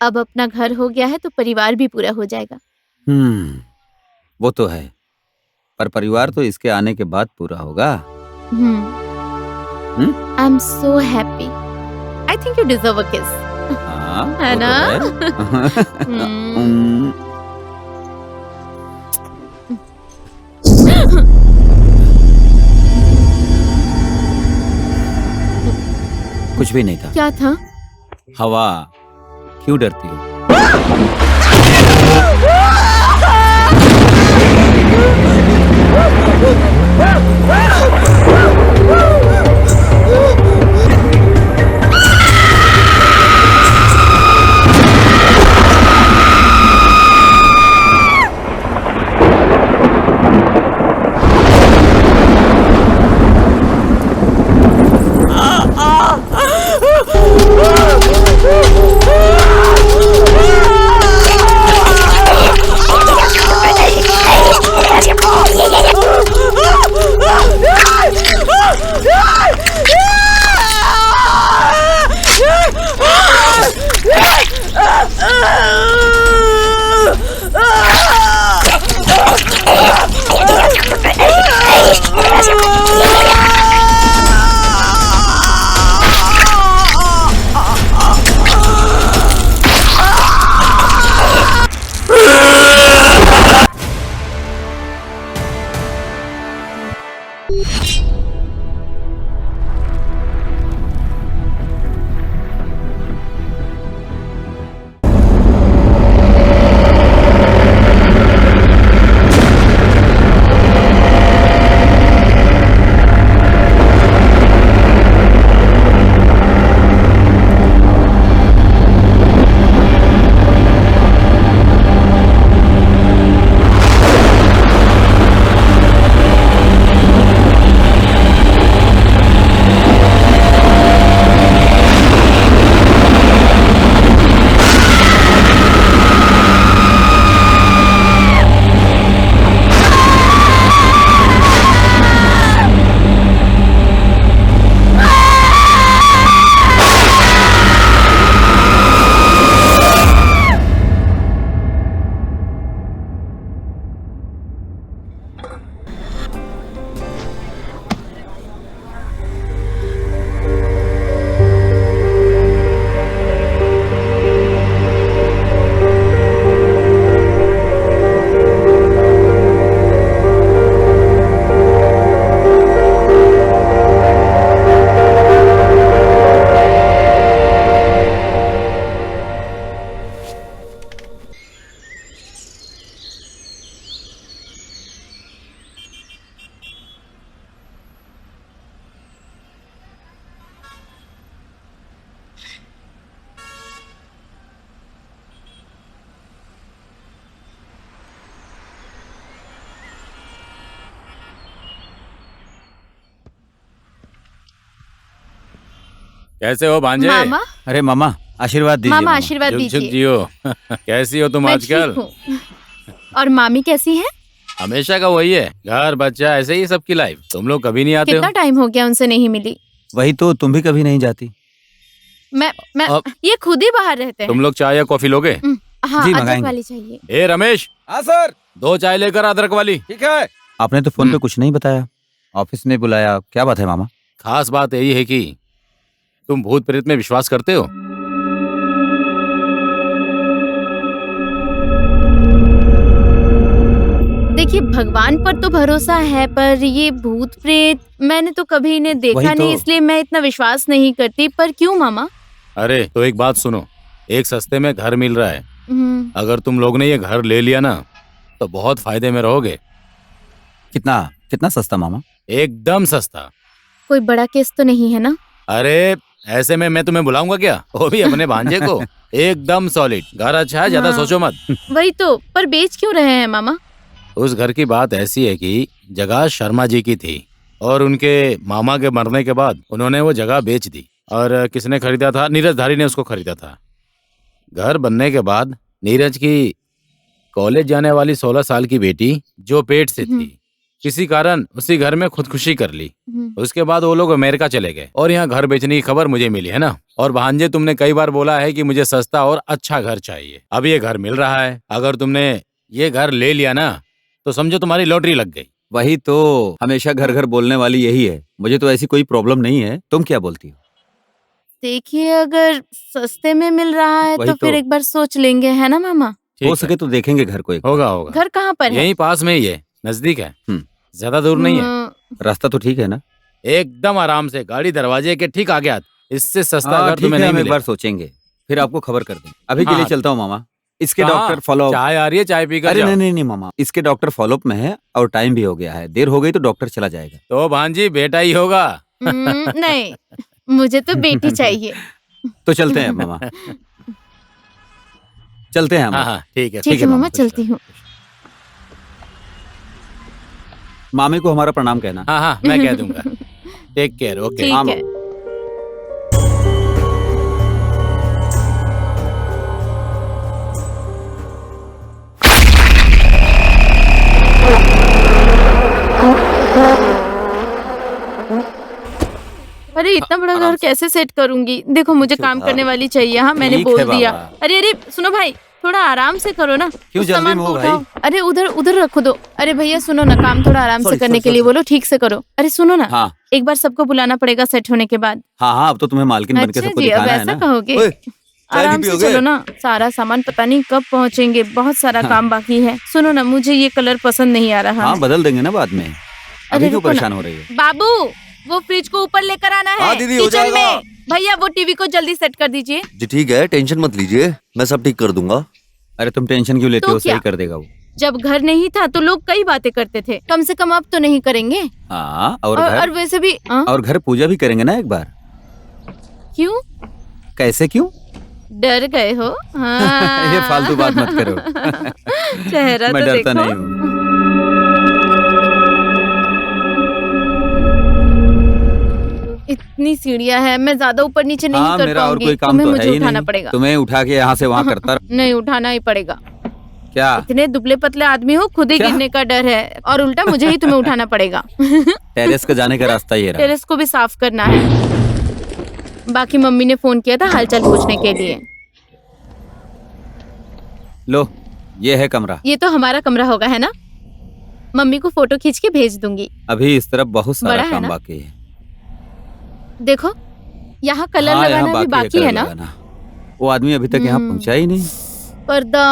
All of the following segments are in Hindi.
अब अपना घर हो गया है तो परिवार भी पूरा हो जाएगा। वो तो है, पर परिवार तो इसके आने के बाद पूरा होगा। I am so happy. I think you deserve a किस। हाँ, है वो ना? तो है। कुछ भी नहीं था। क्या था? हवा। क्यों डरती हो? कैसे हो भांजे? मामा? अरे मामा, आशीर्वाद दीजिए। मामा आशीर्वाद झुक झुक दीजिए। जियो। कैसी हो तुम मैं आजकल? ठीक हूँ। और मामी कैसी हैं? हमेशा का वही है, घर बच्चा ऐसे ही सबकी लाइफ। तुम लोग कभी नहीं आते कितना हो। टाइम हो गया उनसे नहीं मिली। वही तो, तुम भी कभी नहीं जाती। मैं अब ये खुद ही बाहर रहते हैं। तुम लोग चाय या कॉफी लोगे? हाँ, जी, अदरक मंगाएंगे। वाली चाहिए। ए रमेश। हाँ सर। 2 चाय लेकर अदरक वाली। ठीक है। आपने तो फोन पे कुछ नहीं बताया, ऑफिस में बुलाया, क्या बात है मामा? खास बात यही है कि तुम भूत प्रेत में विश्वास करते हो? देखिए, भगवान पर तो भरोसा है, पर ये भूत प्रेत मैंने तो कभी इन्हें देखा वही तो। नहीं, इसलिए मैं इतना विश्वास नहीं करती। पर क्यों मामा? अरे तो एक बात सुनो, एक सस्ते में घर मिल रहा है। अगर तुम लोग ने ये घर ले लिया ना तो बहुत फायदे में रहोगे। कितना कितना सस्ता मामा? एकदम सस्ता। कोई बड़ा केस तो नहीं है ना? अरे ऐसे में मैं तुम्हें बुलाऊंगा क्या, वो भी अपने भांजे को। एकदम सॉलिड घर, अच्छा है, ज्यादा हाँ। सोचो मत। वही तो, पर बेच क्यों रहे हैं मामा? उस घर की बात ऐसी है कि जगह शर्मा जी की थी और उनके मामा के मरने के बाद उन्होंने वो जगह बेच दी। और किसने खरीदा था? नीरज धारी ने उसको खरीदा था। घर बनने के बाद नीरज की कॉलेज जाने वाली 16 साल की बेटी जो पेट से थी, किसी कारण उसी घर में खुदकुशी कर ली। हम्म। उसके बाद वो लोग अमेरिका चले गए और यहाँ घर बेचने की खबर मुझे मिली है ना। और भांजे, तुमने कई बार बोला है कि मुझे सस्ता और अच्छा घर चाहिए। अब ये घर मिल रहा है। अगर तुमने ये घर ले लिया ना तो समझो तुम्हारी लॉटरी लग गई। वही तो, हमेशा घर घर बोलने वाली यही है। मुझे तो ऐसी कोई प्रॉब्लम नहीं है, तुम क्या बोलती हो? देखिए, अगर सस्ते में मिल रहा है वही तो फिर तो। एक बार सोच लेंगे, है ना मामा? ठीक हो है, सके तो देखेंगे घर को एक बार। होगा होगा। घर कहाँ पर है? यहीं पास में ही है, नजदीक है, हम्म। ज्यादा दूर नहीं है। रास्ता तो ठीक है ना? एकदम आराम से, गाड़ी दरवाजे के ठीक आगे आती। इससे सस्ता हाँ घर ठीक तुम्हें है, नहीं हम एक मिलेगा। बार सोचेंगे, फिर आपको खबर कर देंगे। अभी के लिए हाँ। चलता हूँ मामा। इसके कहाँ? Doctor follow. चाय आ रही है, चाय पीकर अरे जाओ। नहीं नहीं नहीं मामा, इसके डॉक्टर फॉलोअप में है और टाइम भी हो गया है। देर हो गई तो डॉक्टर चला जाएगा। तो भांजी बेटा ही होगा। नहीं, मुझे तो बेटी चाहिए। तो चलते हैं मामा, चलते हैं हम। हाँ हाँ ठीक है ठीक है मामा, चलती हूँ। मामी को हमारा प्रणाम कहना। हाँ हाँ मैं कह दूंगा। Take care. ओके। ठीक हाँ, है। अरे इतना बड़ा घर कैसे सेट करूंगी? देखो, मुझे काम करने वाली चाहिए। हाँ, मैंने ठीक बोल है दिया। बाबा। अरे अरे सुनो भाई, थोड़ा आराम से करो ना। क्यों उस जल्दी सामान में को हो भाई? उठाओ। अरे उधर उधर रखो दो। अरे भैया सुनो ना, काम थोड़ा आराम से Sorry, करने sorry, के लिए sorry. बोलो, ठीक से करो। अरे सुनो ना, हाँ एक बार सबको बुलाना पड़ेगा सेट होने के बाद। हाँ हाँ, अब तो तुम्हें मालकिन बन के अच्छा सबको जी, अब दिखाना है ऐसा ना। कहोगे? ओए, चाय आराम भी से पियोगे? चलो ना, सारा सामान पता नहीं कब पहुंचेंगे। बहुत सारा काम बाकी है। सुनो ना, मुझे ये कलर पसंद नहीं आ रहा हाँ है। बदल देंगे ना बाद में। अरे अभी क्यों रुको ना। परेशान हो रही है? बाबू, वो फ्रिज को ऊपर लेकर आना है। हाँ, दीदी, हो किचन जाएगा। में। भैया वो टीवी को जल्दी सेट कर दीजिए। जी ठीक है, टेंशन मत लीजिए, मैं सब ठीक कर दूंगा। अरे तुम टेंशन क्यों लेते तो हो? क्या? सही कर देगा वो। जब घर नहीं था तो लोग कई बातें करते थे, कम से कम अब तो नहीं करेंगे। हाँ और और घर, वैसे भी और घर पूजा भी करेंगे ना एक बार। क्यों कैसे क्यों? डर गए हो? हाँ। ये फालतू बात मत करो। चेहरा मैं तो डरता देखो। नहीं हूँ। इतनी सीढ़ियाँ है, मैं ज्यादा ऊपर नीचे नहीं हाँ कर मेरा और पाऊंगी। कोई काम तुम्हें तो है मुझे ही उठाना नहीं। पड़ेगा। तुम्हें उठा के यहाँ से वहाँ करता रह- नहीं, उठाना ही पड़ेगा। क्या? इतने दुबले पतले आदमी हो, खुद ही क्या? गिरने का डर है और उल्टा मुझे ही तुम्हें उठाना पड़ेगा। टेरेस का जाने का रास्ता ये रहा। टेरेस को भी साफ करना है। बाकी मम्मी ने फोन किया था हालचाल पूछने के लिए। लो ये है कमरा। ये तो हमारा कमरा होगा, है ना? मम्मी को फोटो खींच के भेज दूंगी। अभी इस तरफ बहुत बड़ा सारा है काम ना? बाकी है। देखो, यहाँ कलर हाँ, लगाना यहाँ भी बाकी कलर है ना? लगाना। वो आदमी अभी तक यहाँ पहुँचा ही नहीं। पर्दा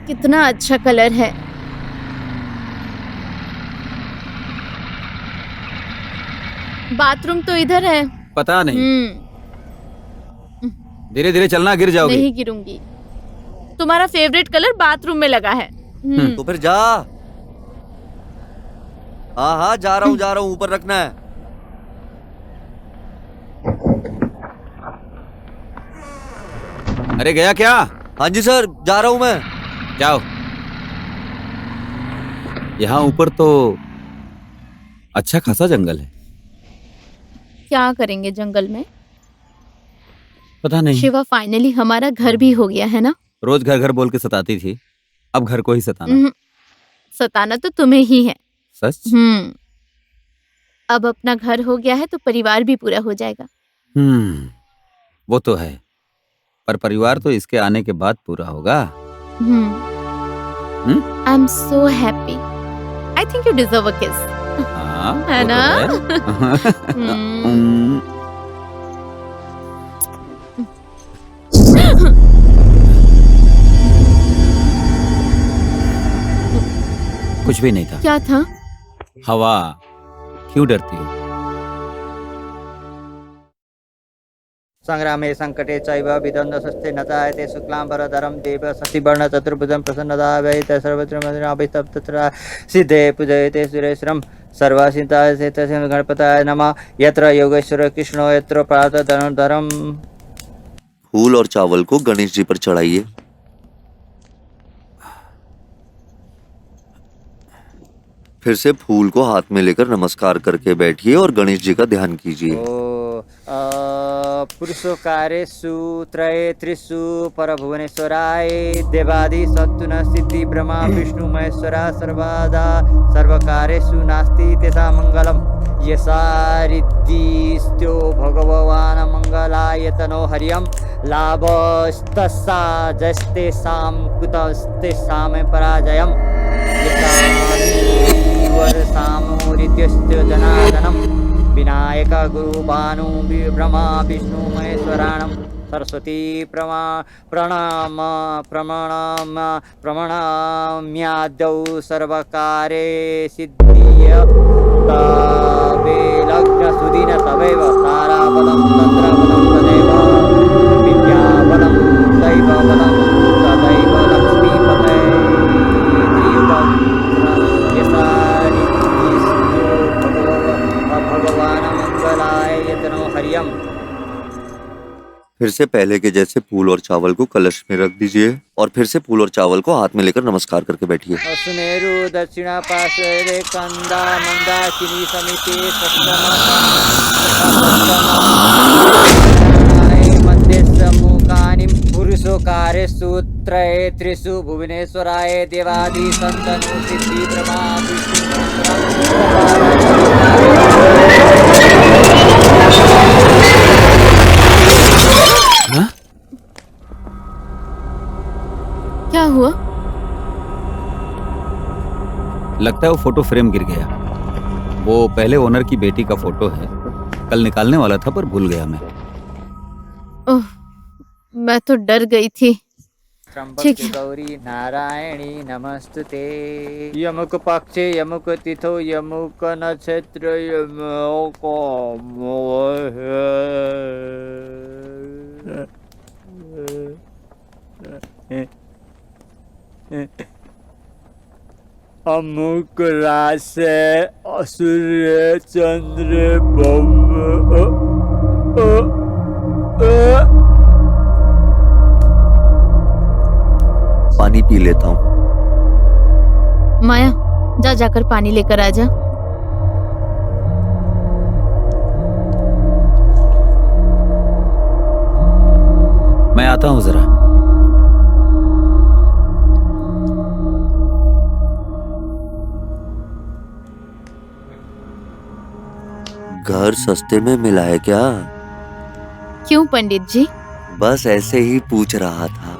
कितना अच्छा कलर है। बाथरूम तो इधर है। पता नहीं, हम्म, धीरे धीरे चलना, गिर जाओगे। नहीं गिरूंगी। तुम्हारा फेवरेट कलर बाथरूम में लगा है। तो फिर जा। हाँ हाँ जा रहा हूँ, ऊपर रखना है। अरे गया क्या? हाँ जी सर, जा रहा हूँ मैं। जाओ। यहाँ ऊपर तो अच्छा खासा जंगल है। क्या करेंगे जंगल में? पता नहीं, शिवा, फाइनली हमारा घर भी हो गया है ना? रोज घर घर बोल के सताती थी, अब घर को ही सताना। सताना तो तुम्हें ही है। सच? अब अपना घर हो गया है तो परिवार भी पूरा हो जाएगा। वो तो है, पर परिवार तो इसके आने के बाद पूरा होगा। I am so happy. I think you deserve a किस। हाँ, है वो ना? तो है। कुछ भी नहीं था। क्या था? हवा। क्यों डरती हो? संग्रामे संकटे चैव विद्वन्द्वस्ते न जायते शुक्लाम्बरधरं देव शशिवर्ण चतुर्भुजं प्रसन्नदाभयते सर्वत्र तत्र सिद्धे पूजयते सुरेश्वरं सर्वसिद्धाय तस्य गणपताय नमः। यत्र योगेश्वर कृष्णो यत्र प्रातः फूल और चावल को गणेश जी पर चढ़ाइए। फिर से फूल को हाथ में लेकर नमस्कार करके बैठिए और गणेश जी का ध्यान कीजिए। पुरुषकारेषु त्रये त्रिषु परभुवनेश्वराय देवादि सत्तुन सिद्धि ब्रह्मा विष्णु महेश्वरा सर्वदा सर्वकारेषु नास्ति तेषां मङ्गलम् यसारिद्धिस्त्यो भगवान् मङ्गलायतनो हरियं लाभस्तस्सा जस्तेषां कुतस्तेषां पराजयम् यसामोरित्यस्य जनार्दनं विनायक गुरु भानु ब्रह्मा विष्णु महेश्वराणं सरस्वती प्रमाणाम्याद्यौ सर्वकारे सिद्धिय तवे लग्न सुदिन तवैव ताराबलं तन्द्रबलं तदैव विद्याबलं दैवबलं तदैव लक्ष्मीपते त्रियुगं भगवान मंगलाय यतनो हरियम। फिर से पहले के जैसे फूल और चावल को कलश में रख दीजिए और फिर से फूल और चावल को हाथ में लेकर नमस्कार करके बैठिए। सुमेरु दक्षिणा पार्श्वे कंदा मंदाकिनी समिति मध्य सम्मुखानि पुरुषोकारेषु त्रये त्रिषु भुवनेश्वराय देवादि संतनु सिद्धि ब्रह्मा विष्णु क्या हुआ? लगता है वो फोटो फ्रेम गिर गया। वो पहले ओनर की बेटी का फोटो है। कल निकालने वाला था पर भूल गया मैं। ओह, मैं तो डर गई थी। ठीक है। गौरी नारायणी नमस्तुते। यमुक पक्षे यमुक तिथो यमुक नक्षत्र यमुक अमुक राशि सूर्य चंद्र पानी पी लेता हूँ। माया, जाकर पानी लेकर आ जा। मैं आता हूँ जरा। घर सस्ते में मिला है क्या? क्यों पंडित जी? बस ऐसे ही पूछ रहा था।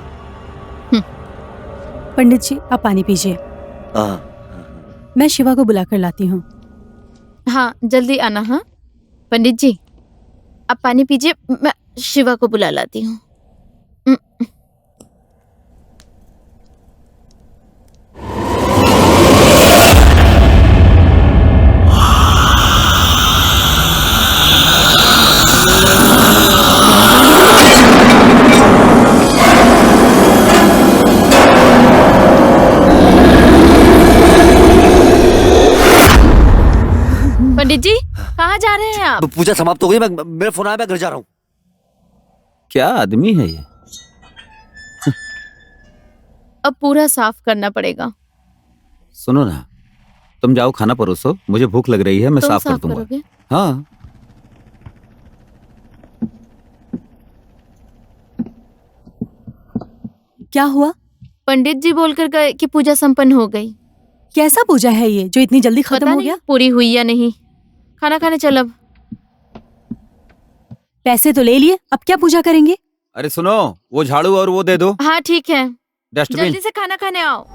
पंडित जी, आप पानी पीजिए। मैं शिवा को बुलाकर लाती हूँ। हाँ, जल्दी आना। हाँ पंडित जी, आप पानी पीजिए, मैं शिवा को बुला लाती हूँ। पंडित जी, कहाँ जा रहे हैं आप? पूजा समाप्त हो गई, मेरा फोन आया, मैं घर जा रहा हूँ। क्या आदमी है ये? अब पूरा साफ करना पड़ेगा। सुनो ना, तुम जाओ खाना परोसो, मुझे भूख लग रही है, मैं तुम साफ कर साफ दूंगा। करोगे? हाँ। क्या हुआ? पंडित जी बोलकर गए कि पूजा संपन्न हो गई। कैसा पूजा है ये जो इतनी जल्दी खत्म पता हो नहीं गया? पूरी हुई या नहीं। खाना खाने चल अब। पैसे तो ले लिए, अब क्या पूजा करेंगे? अरे सुनो, वो झाड़ू और वो दे दो, हाँ ठीक है, डस्टबिन। जल्दी से खाना खाने आओ।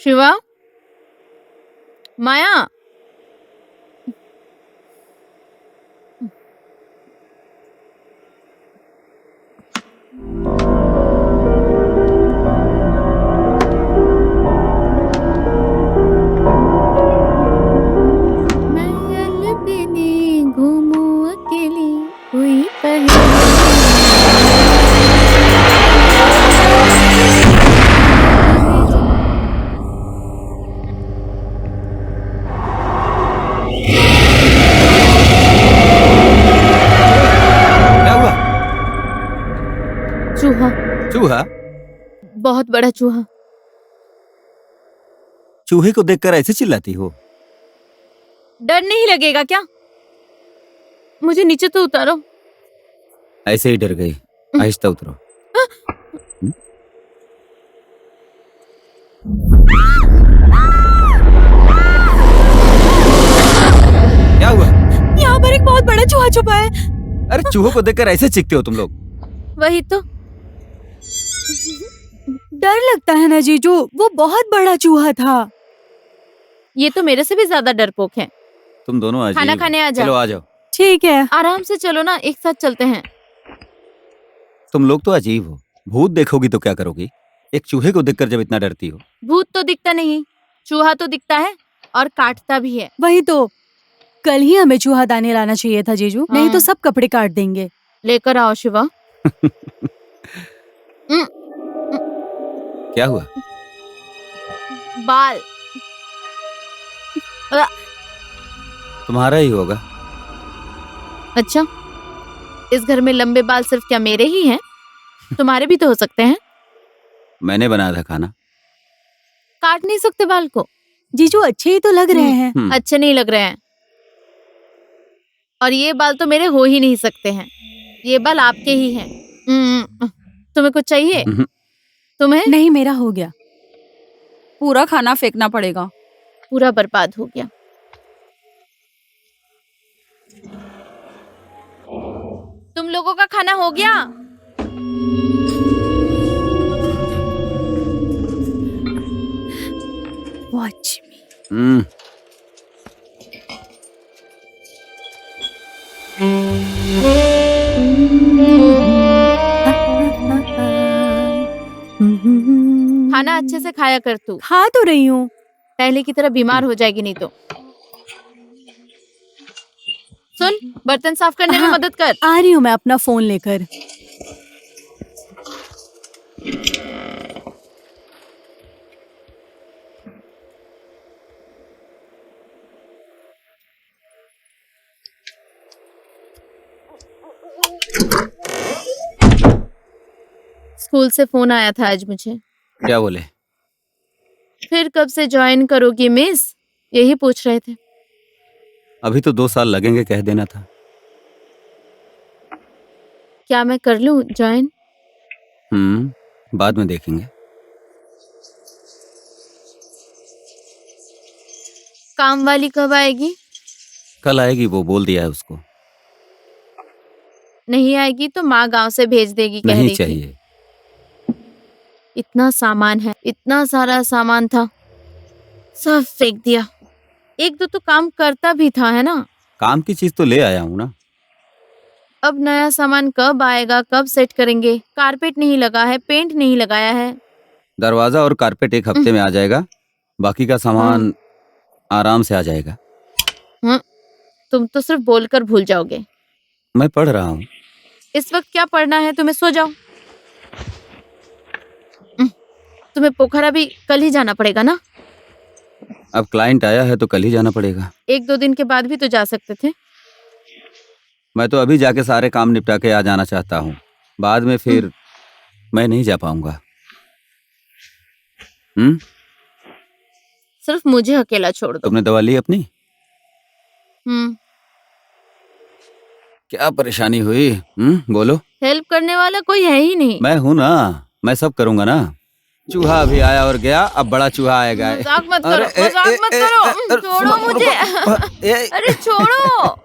शिवा, माया, मैं अलबेली घूमूं अकेली, कोई क्या हुआ? चूहा, चूहा? बहुत बड़ा चूहा। चूहे को देखकर ऐसे चिल्लाती हो? डर नहीं लगेगा क्या? मुझे नीचे तो उतारो। ऐसे ही डर गई। आहिस्ता उतरो। क्या हुआ? यहाँ पर एक बहुत बड़ा चूहा छुपा है। अरे चूहों को देखकर ऐसे चीखते हो तुम लोग? वही तो। डर लगता है ना जीजू, वो बहुत बड़ा चूहा था। ये तो मेरे से भी ज्यादा डरपोक है। तुम दोनों अजीब खाना हो। खाने आ जाओ। चलो आ जाओ। ठीक है। आराम से चलो ना, एक साथ चलते हैं। तुम लोग तो अजीब हो। भूत देखोगी तो क्या करोगी? एक चूहे को देखकर जब इतना डरती हो। भूत तो दिखता नहीं, चूहा तो दिखता है और काटता भी है। वही तो, कल ही हमें चूहा दाने लाना चाहिए था जीजू, नहीं तो सब कपड़े काट देंगे। लेकर आओ शिवा। क्या हुआ? बाल। तुम्हारा ही होगा। अच्छा, इस घर में लंबे बाल सिर्फ क्या मेरे ही हैं? तुम्हारे भी तो हो सकते हैं। मैंने बनाया था खाना। काट नहीं सकते बाल को? जीजू अच्छे ही तो लग रहे हैं। अच्छे नहीं लग रहे हैं। और ये बाल तो मेरे हो ही नहीं सकते हैं। ये बाल आपके ही हैं। तुम्हें कुछ चाहिए? तुम्हें? नहीं, मेरा हो गया। पूरा खाना फेंकना पड़ेगा। पूरा बर्बाद हो गया। तुम लोगों का खाना हो गया? वॉच मी। खाना अच्छे से खाया कर तू। खा तो रही हूँ। पहले की तरह बीमार हो जाएगी नहीं तो। सुन, बर्तन साफ करने में मदद कर। आ रही हूँ मैं अपना फोन लेकर। स्कूल से फोन आया था आज मुझे। क्या बोले? फिर कब से ज्वाइन करोगी मिस, यही पूछ रहे थे। अभी तो 2 साल लगेंगे, कह देना था। क्या मैं कर लूं ज्वाइन? बाद में देखेंगे। काम वाली कब आएगी? कल आएगी, वो बोल दिया है उसको। नहीं आएगी तो माँ गांव से भेज देगी कह नहीं रही थी। चाहिए। इतना सामान है, इतना सारा सामान था, सब फेंक दिया। एक दो तो काम करता भी था, है ना? काम की चीज तो ले आया हूँ ना। अब नया सामान कब आएगा, कब सेट करेंगे? कारपेट नहीं लगा है, पेंट नहीं लगाया है। दरवाजा और कारपेट 1 हफ्ते में आ जाएगा। बाकी का सामान आराम से आ जाएगा। तुम तो सिर्फ बोलकर भूल जाओगे। मैं पढ़ रहा हूँ। इस वक्त क्या पढ़ना है तुम्हें? सो जाओ। तुम्हें पोखरा भी कल ही जाना पड़ेगा ना? अब क्लाइंट आया है तो कल ही जाना पड़ेगा। 1-2 दिन के बाद भी तो जा सकते थे। मैं तो अभी जाके सारे काम निपटा के आ जाना चाहता हूँ। बाद में फिर मैं नहीं जा पाऊंगा। सिर्फ मुझे अकेला छोड़ दो। तुमने दवा ली अपनी? क्या परेशानी हुई? बोलो। हेल्प करने वाला कोई है ही नहीं। मैं हूं ना, मैं सब करूंगा ना। चूहा अभी आया और गया, अब बड़ा चूहा आएगा। मजाक मत करो, मजाक मत करो। छोड़ो मुझे। अरे छोड़ो।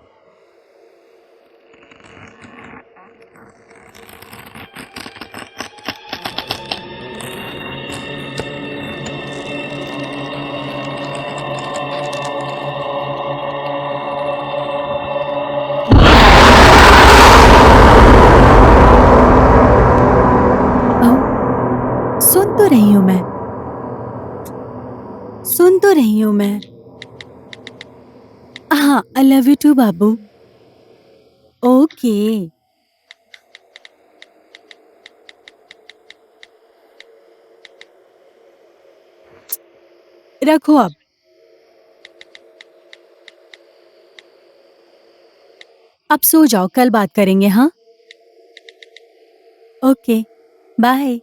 सुन तो रही हूँ मैं। हाँ, आई लव यू टू बाबू। ओके। रखो अब सो जाओ, कल बात करेंगे। हाँ, ओके, बाय।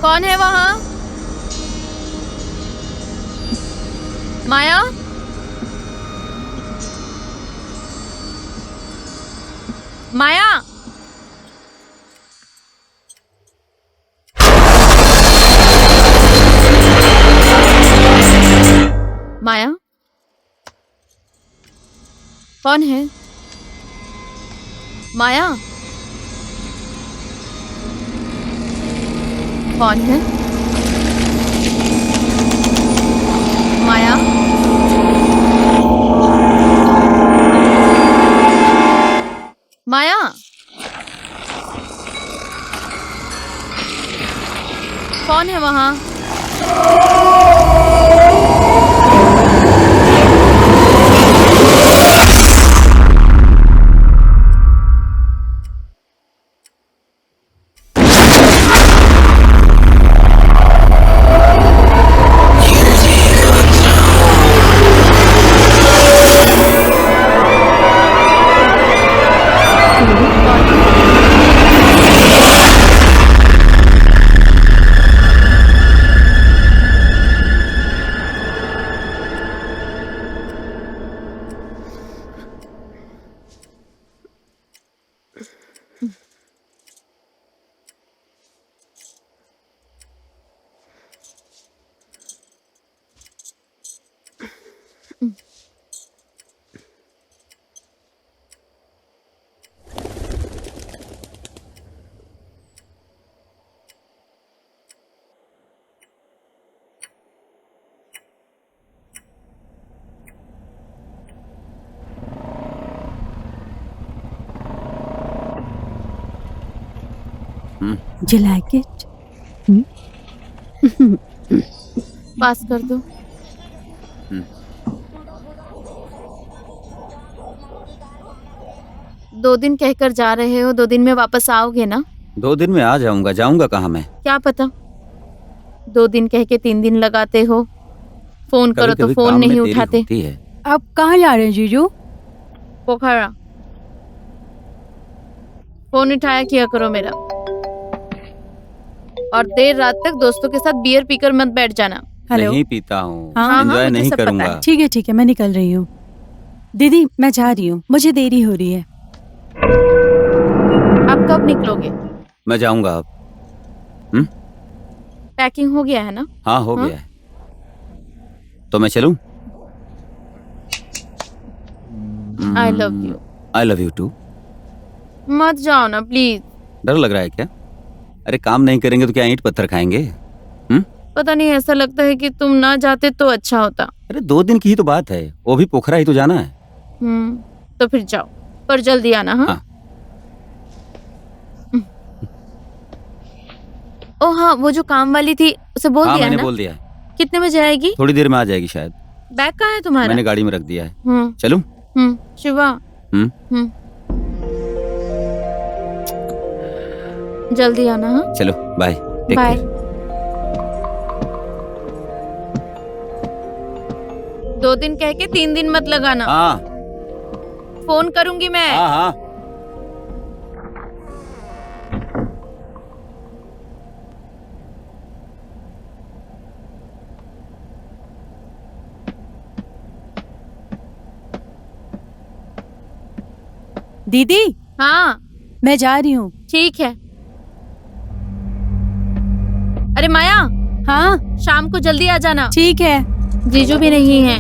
कौन है वहाँ? माया? माया? माया? कौन है? माया? कौन है? माया? माया? कौन है वहाँ? You like it? पास कर दो। दो दिन कहकर जा रहे हो, 2 दिन में वापस आओगे ना? 2 दिन में आ जाऊंगा। जाऊंगा कहाँ मैं? क्या पता, 2 दिन कह के 3 दिन लगाते हो। फोन करो तो कभी-कभी फोन काम में नहीं देरी उठाते। होती है। आप कहाँ जा रहे हैं जीजू? पोखरा। फोन उठाया किया करो मेरा। और देर रात तक दोस्तों के साथ बियर पीकर मत बैठ जाना। हेलो। नहीं पीता हूँ। हाँ, एंजॉय मुझे नहीं सब पता है। करूंगा। ठीक है, मैं निकल रही हूँ। दीदी मैं जा रही हूँ, मुझे देरी हो रही है। आप कब निकलोगे? मैं जाऊंगा अब। पैकिंग हो गया है ना? हाँ, हो हाँ? गया है। तो मैं चलूं? I love you. I love you too. मत जाओ ना प्लीज। डर लग रहा है क्या? अरे काम नहीं करेंगे तो क्या ईंट पत्थर खाएंगे? पता नहीं, ऐसा लगता है कि तुम ना जाते तो अच्छा होता। अरे 2 दिन की ही तो बात है, वो भी पोखरा ही तो जाना है। तो फिर जाओ, पर जल्दी आना। हाँ, हाँ। ओ हाँ, वो जो काम वाली थी उसे बोल हाँ, दिया है मैंने ना? बोल दिया है। कितने बजे आएगी? थोड़ी देर में आ जाएगी शायद। बैग कहाँ है तुम्हारा? मैंने गाड़ी में रख दिया है। हम्म चलूं? शिवा। हम्म जल्दी आना। हाँ, चलो बाय। Take bye. केयर। 2 दिन कह के 3 दिन मत लगाना। हाँ फोन करूंगी मैं। हाँ हाँ। दीदी हाँ, मैं जा रही हूँ। ठीक है। अरे माया, हाँ शाम को जल्दी आ जाना। ठीक है। जीजू भी नहीं है।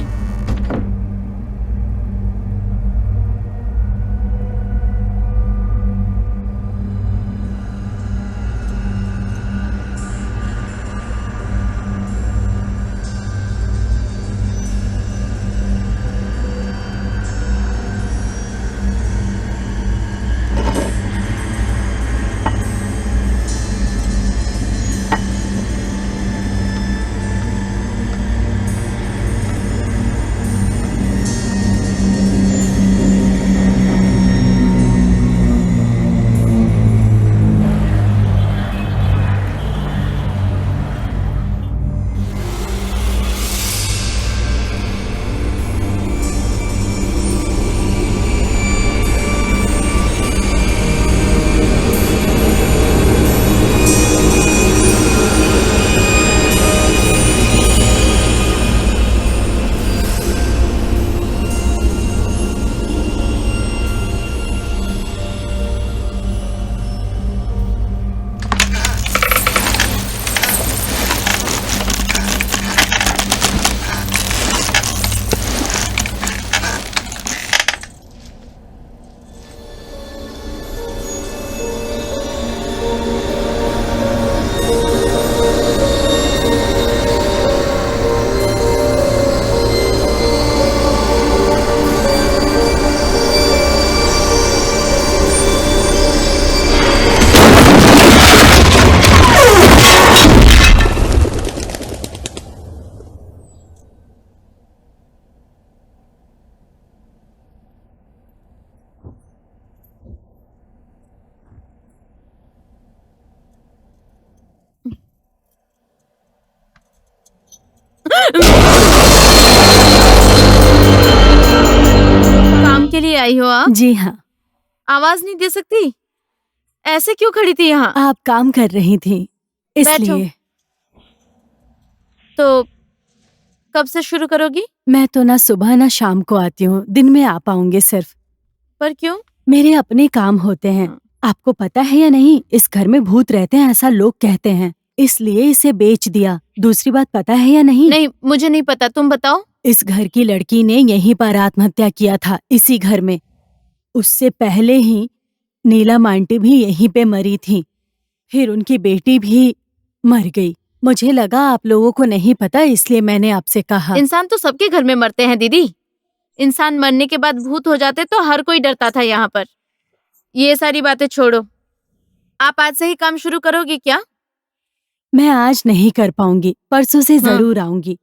काम के लिए आई हो आप? जी हाँ। आवाज नहीं दे सकती? ऐसे क्यों खड़ी थी यहाँ? आप काम कर रही थी इसलिए। तो कब से शुरू करोगी? मैं तो ना सुबह ना शाम को आती हूँ, दिन में आ पाऊंगी सिर्फ। पर क्यों? मेरे अपने काम होते हैं। आपको पता है या नहीं, इस घर में भूत रहते हैं ऐसा लोग कहते हैं, इसलिए इसे बेच दिया। दूसरी बात पता है या नहीं? नहीं, मुझे नहीं पता, तुम बताओ। इस घर की लड़की ने यहीं पर आत्महत्या किया था, इसी घर में। उससे पहले ही नीलम आंटी भी यहीं पे मरी थी, फिर उनकी बेटी भी मर गई। मुझे लगा आप लोगों को नहीं पता, इसलिए मैंने आपसे कहा। इंसान तो सबके घर में मरते हैं दीदी। इंसान मरने के बाद भूत हो जाते तो हर कोई डरता था यहाँ पर। ये सारी बातें छोड़ो, आप आज से ही काम शुरू करोगी क्या? मैं आज नहीं कर पाऊंगी, परसों से जरूर आऊंगी,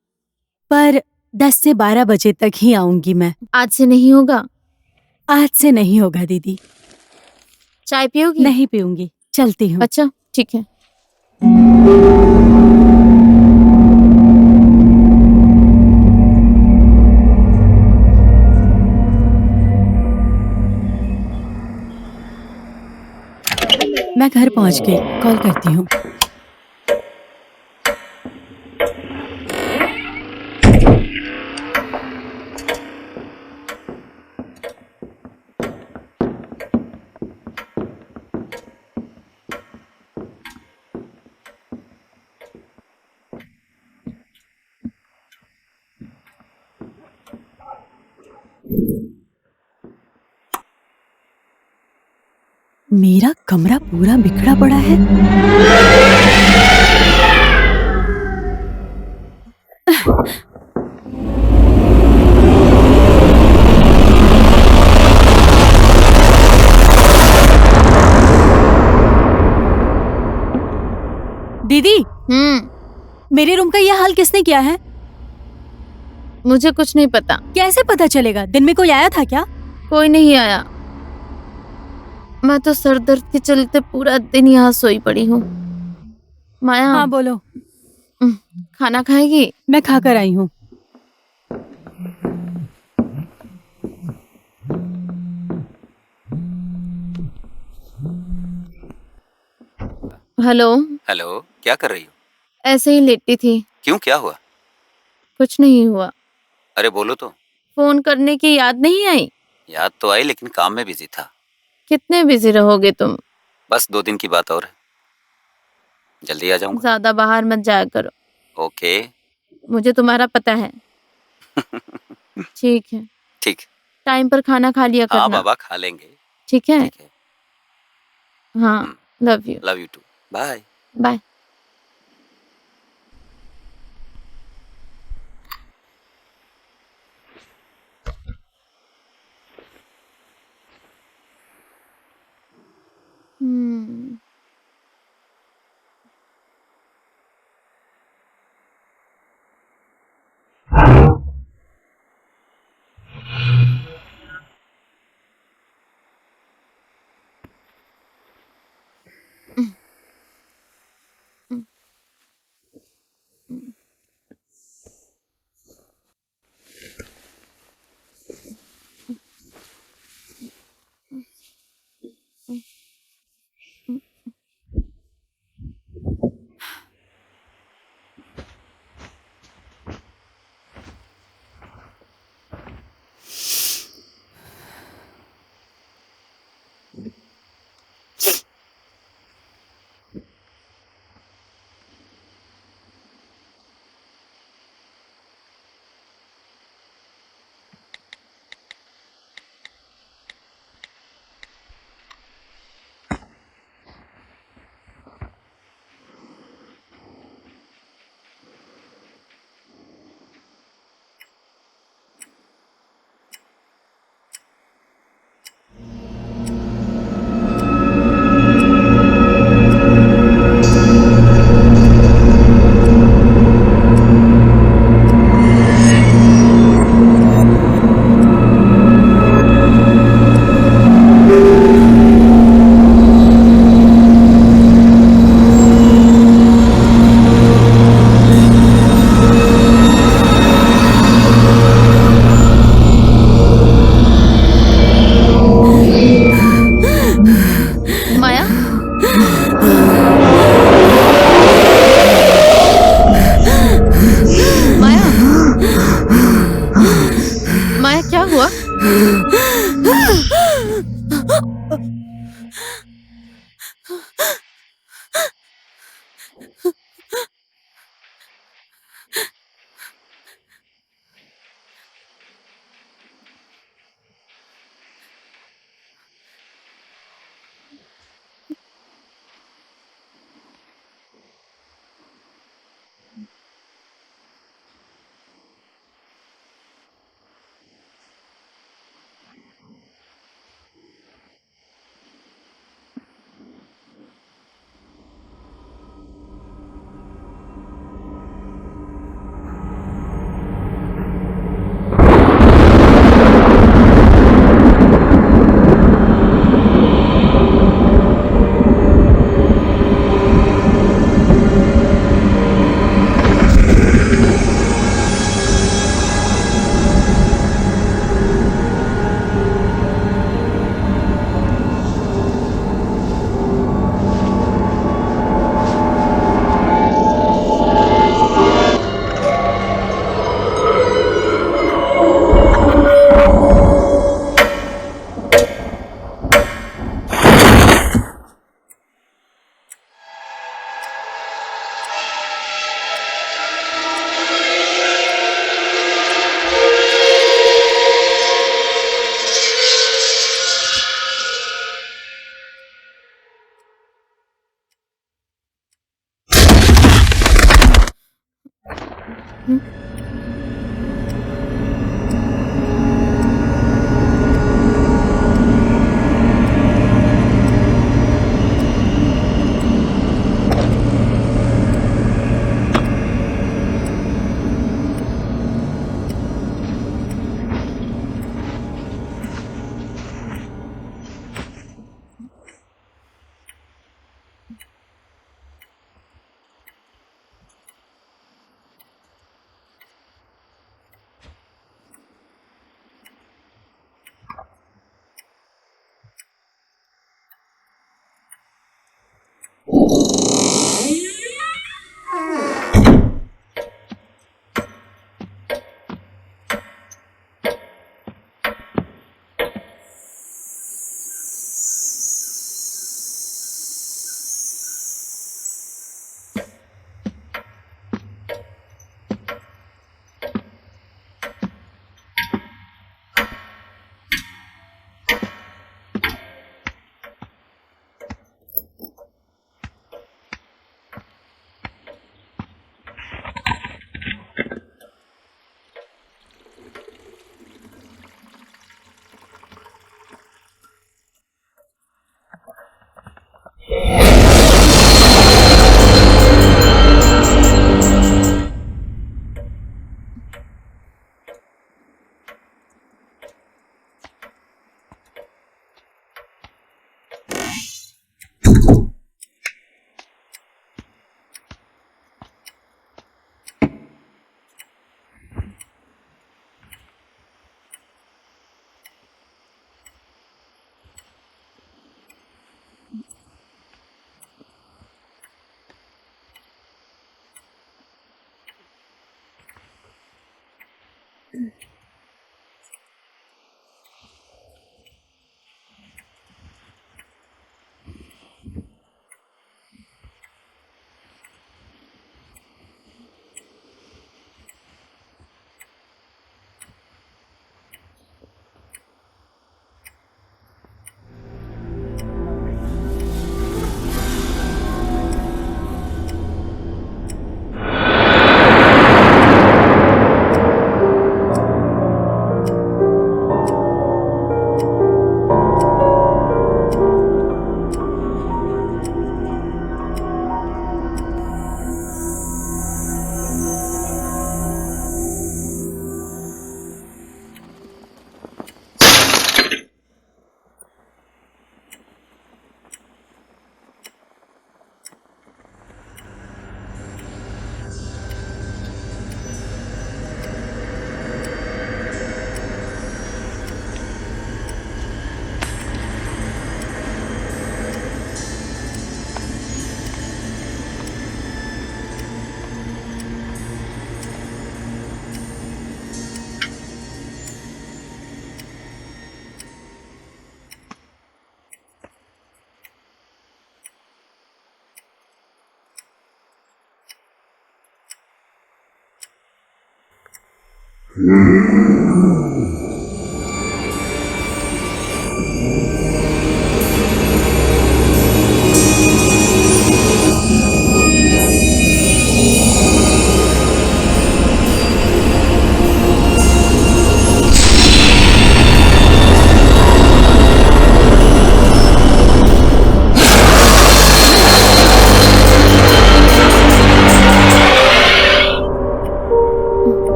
पर 10 से 12 बजे तक ही आऊंगी मैं। आज से नहीं होगा? आज से नहीं होगा दीदी। चाय पियोगी? नहीं पीऊंगी, चलती हूँ। अच्छा ठीक है। मैं घर पहुँच गई, कॉल करती हूँ। मेरा कमरा पूरा बिखरा पड़ा है। दीदी, मेरे रूम का यह हाल किसने किया है? मुझे कुछ नहीं पता। कैसे पता चलेगा? दिन में कोई आया था क्या? कोई नहीं आया। मैं तो सर दर्द के चलते पूरा दिन यहाँ सोई पड़ी हूँ। माया, हाँ बोलो। खाना खाएगी? मैं खाकर आई हूँ। हेलो। हेलो, क्या कर रही हो? ऐसे ही लेटी थी। क्यों, क्या हुआ? कुछ नहीं हुआ। अरे बोलो तो। फोन करने की याद नहीं आई? याद तो आई, लेकिन काम में बिजी था। कितने बिजी रहोगे तुम? बस 2 दिन की बात और है, जल्दी आ जाऊंगा। ज्यादा बाहर मत जाया करो। ओके। मुझे तुम्हारा पता है। ठीक है। ठीक। टाइम पर खाना खा लिया हाँ करना। बाबा, खा लेंगे। ठीक है। ठीक है। हाँ, love you. Love you too. Bye. Bye.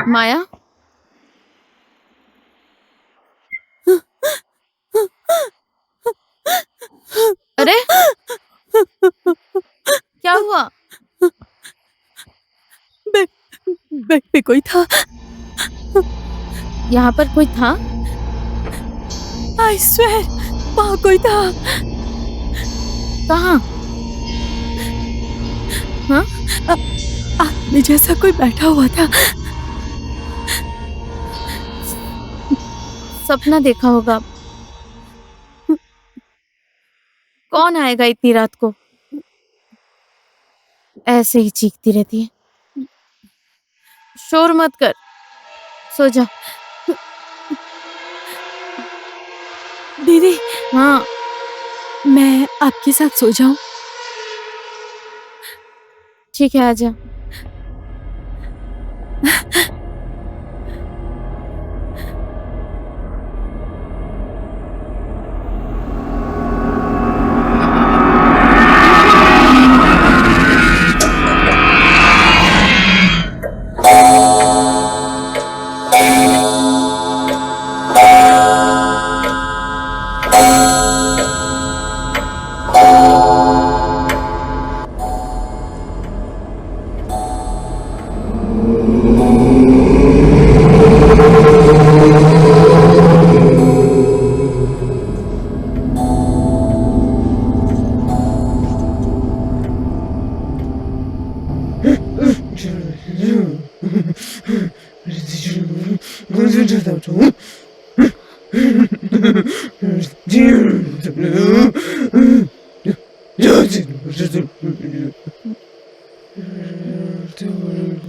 Maya, अरे क्या हुआ? बेड बेड पे कोई था। यहाँ पर कोई था? आई स्वेर वहाँ कोई था। कहाँ? हाँ? आदमी जैसा कोई बैठा हुआ था। सपना देखा होगा। कौन आएगा इतनी रात को? ऐसे ही चीखती रहती है। शोर मत कर, सो जा। दीदी, हाँ, मैं आपके साथ सो जाऊं? ठीक है, आजा।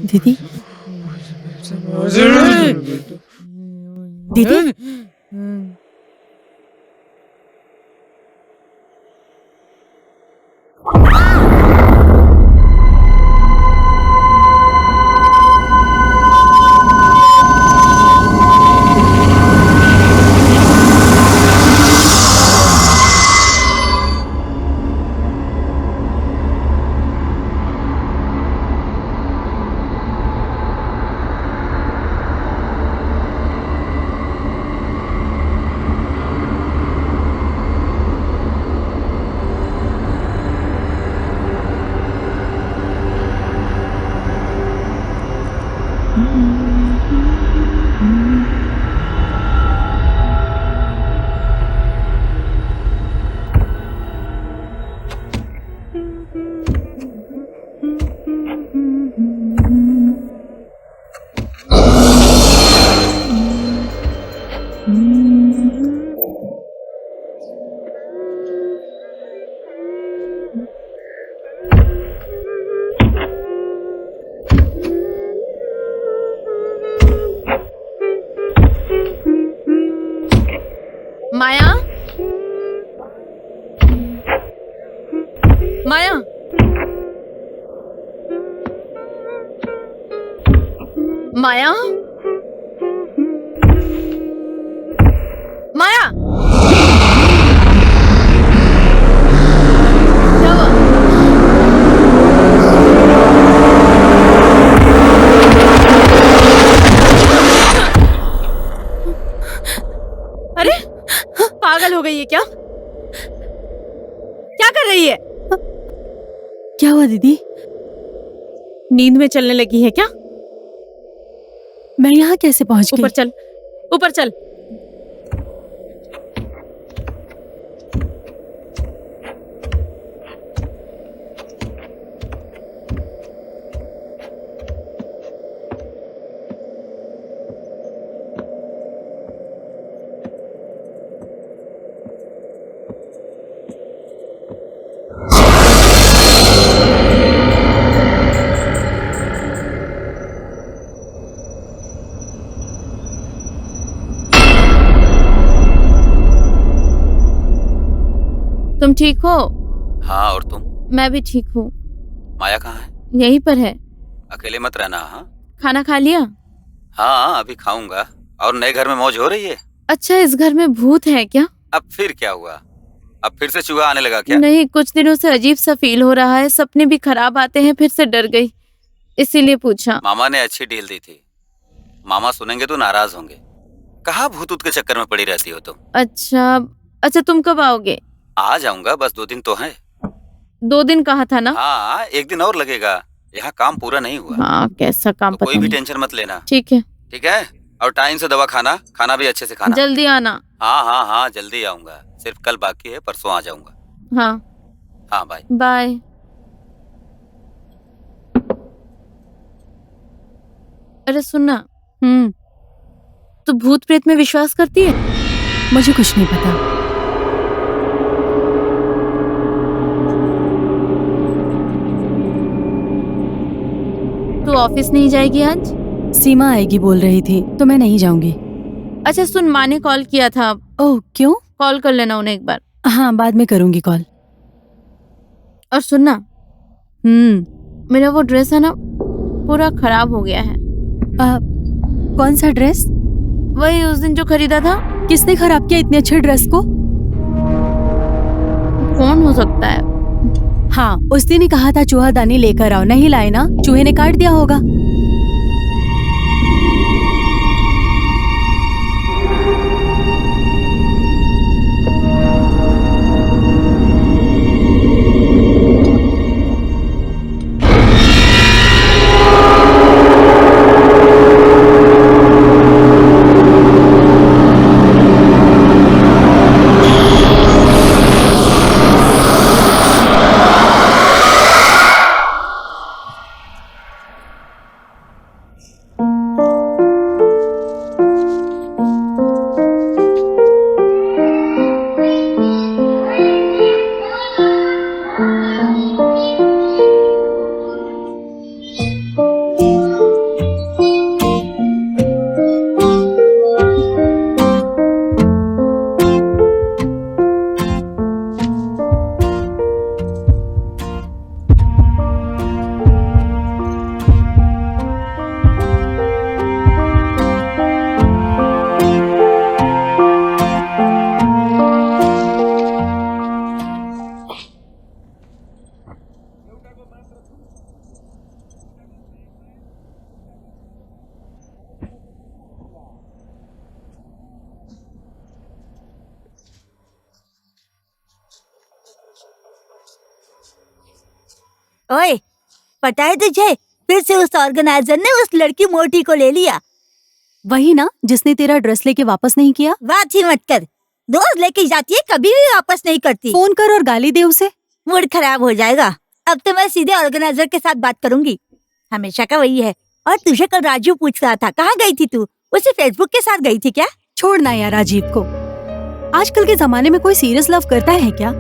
दीदी, दीदी, माया, माया, क्या हुआ? अरे पागल हो गई है क्या? क्या कर रही है? क्या हुआ दीदी? नींद में चलने लगी है क्या? मैं यहाँ कैसे पहुँच ऊपर गई? चल, ऊपर चल। तुम ठीक हो? हाँ, और तुम? मैं भी ठीक हूँ। माया कहाँ है? यहीं पर है। अकेले मत रहना। हाँ खाना खा लिया? हाँ, अभी खाऊंगा। और नए घर में मौज हो रही है? अच्छा, इस घर में भूत है क्या? अब फिर क्या हुआ? अब फिर से चूहा आने लगा क्या? नहीं, कुछ दिनों से अजीब सा फील हो रहा है। सपने भी खराब आते हैं, फिर से डर गई, इसीलिए पूछा। मामा ने अच्छी डील दी थी। मामा सुनेंगे तो नाराज होंगे। कहाँ भूत ऊत के चक्कर में पड़ी रहती हो तुम? अच्छा अच्छा, तुम कब आओगे? आ जाऊंगा, बस 2 दिन तो है। 2 दिन कहा था ना? हाँ, 1 दिन और लगेगा। यहाँ काम पूरा नहीं हुआ। हाँ, कैसा काम तो पता कोई भी नहीं। टेंशन मत लेना। ठीक है, ठीक है? और टाइम से दवा खाना, खाना भी अच्छे से खाना। जल्दी आना। हाँ हाँ हाँ, जल्दी आऊंगा। सिर्फ कल बाकी है, परसों आ जाऊंगा। हाँ हाँ, बाय। बाय। अरे सुनना, तू भूत प्रेत में विश्वास करती है? मुझे कुछ नहीं पता। तू ऑफिस नहीं जाएगी आज? सीमा आएगी बोल रही थी, तो मैं नहीं जाऊंगी। अच्छा सुन, माँ ने कॉल किया था। ओह, क्यों? कॉल कर लेना उन्हें एक बार। हाँ, बाद में करूंगी कॉल। और सुनना, मेरा वो ड्रेस है ना, पूरा खराब हो गया है। कौन सा ड्रेस? वही उस दिन जो खरीदा था। किसने खराब किया इतने अच्छे ड्रेस को? कौन हो सकता है? हाँ, उस दिन ही कहा था चूहादानी लेकर आओ, नहीं लाए ना? चूहे ने काट दिया होगा। ओए, पता है तुझे, फिर से उस ऑर्गेनाइजर ने उस लड़की मोटी को ले लिया। वही ना जिसने तेरा ड्रेस लेके वापस नहीं किया। बात ही मत कर, रोज लेके जाती है, कभी भी वापस नहीं करती। फोन कर और गाली दे उसे। मूड खराब हो जाएगा। अब तो मैं सीधे ऑर्गेनाइजर के साथ बात करूंगी। हमेशा का वही है। और तुझे कल राजू पूछ रहा था, कहाँ गई थी तू? उसे फेसबुक के साथ गई थी क्या? छोड़ना यार राजीव को। आजकल के जमाने में कोई सीरियस लव करता है क्या?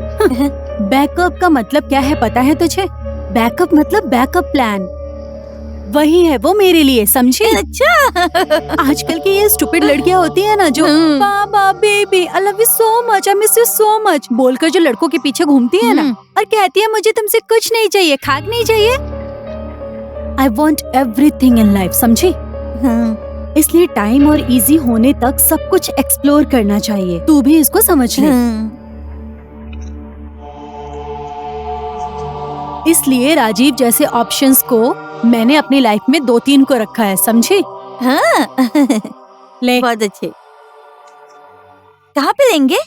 बैकअप का मतलब क्या है पता है तुझे? बैकअप मतलब बैकअप प्लान। वही है वो मेरे लिए, समझी? अच्छा। आजकल की ये स्टूपिड लड़कियां होती है ना जो बाबा baby I love you so much, I miss you so much बोलकर जो लड़कों के पीछे घूमती है ना और कहती है मुझे तुमसे कुछ नहीं चाहिए, खाक नहीं चाहिए। I want everything in life, समझी? इसलिए टाइम और इजी होने तक सब कुछ एक्सप्लोर करना चाहिए। तू भी इसको समझ ले। इसलिए राजीव जैसे ऑप्शंस को मैंने अपनी लाइफ में 2-3 को रखा है, समझी? ले बहुत अच्छे। कहाँ पे लेंगे?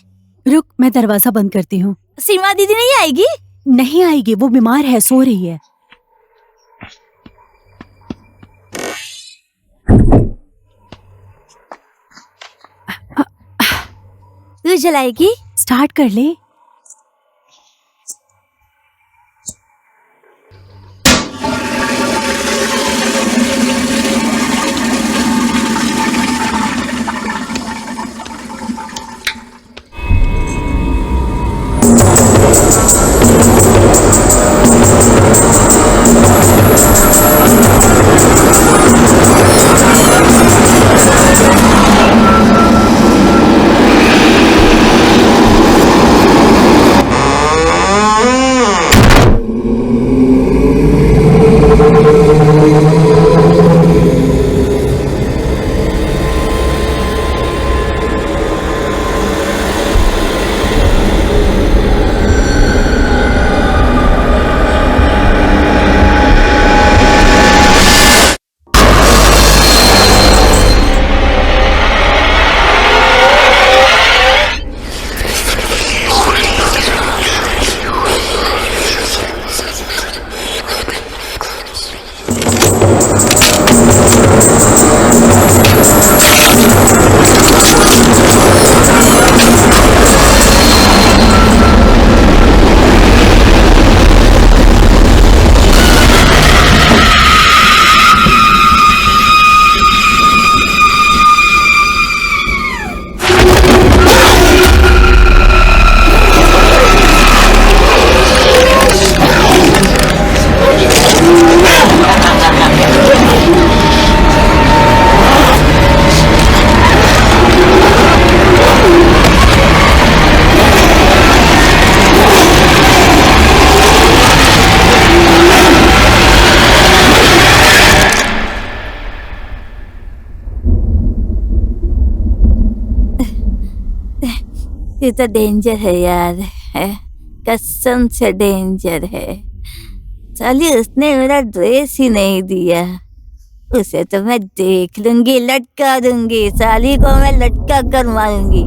रुक, मैं दरवाजा बंद करती हूँ। सीमा दीदी नहीं आएगी? नहीं आएगी, वो बीमार है, सो रही है। तू जलाएगी? स्टार्ट कर ले। ये तो डेंजर है यार, है कसम से डेंजर है। साली उसने मेरा ड्रेस ही नहीं दिया, उसे तो मैं देख लूंगी, लटका दूंगी, साली को मैं लटका कर मारूंगी।